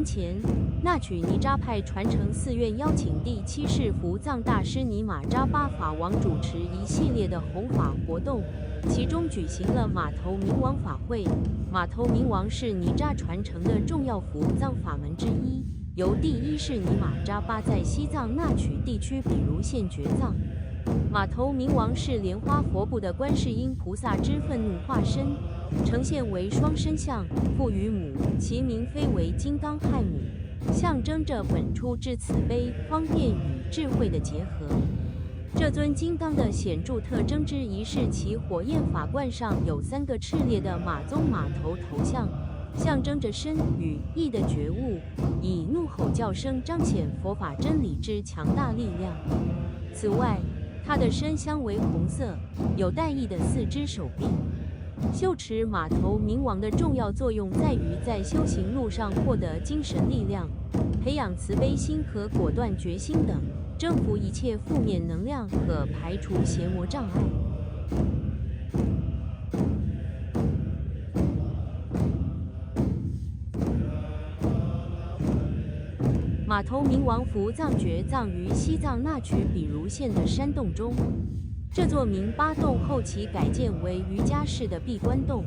年前，那曲尼扎派传承寺院邀请第7世扶藏大师尼玛扎巴法王主持一系列的弘法活动，其中举行了马头明王法会。马头明王是尼扎传承的重要扶藏法门之一，由第1世尼玛扎巴在西藏那曲地区比如县掘藏。马头明王是莲花佛部的观世音菩萨之愤怒化身，呈现为双生相，父与母，其名非为金刚亥母，象征着本初之慈悲、方便与智慧的结合。这尊金刚的显著特征之一是其火焰法冠上有3个炽烈的马鬃马头头像，象征着身与意的觉悟，以怒吼叫声彰显佛法真理之强大力量。此外，它的身香为红色，有带翼的4只手臂。修持马头明王的重要作用在于在修行路上获得精神力量，培养慈悲心和果断决心等，征服一切负面能量和排除邪魔障碍。马头明王扶藏掘藏于西藏那曲比如县的山洞中，这座明巴洞后期改建为瑜伽式的闭关洞。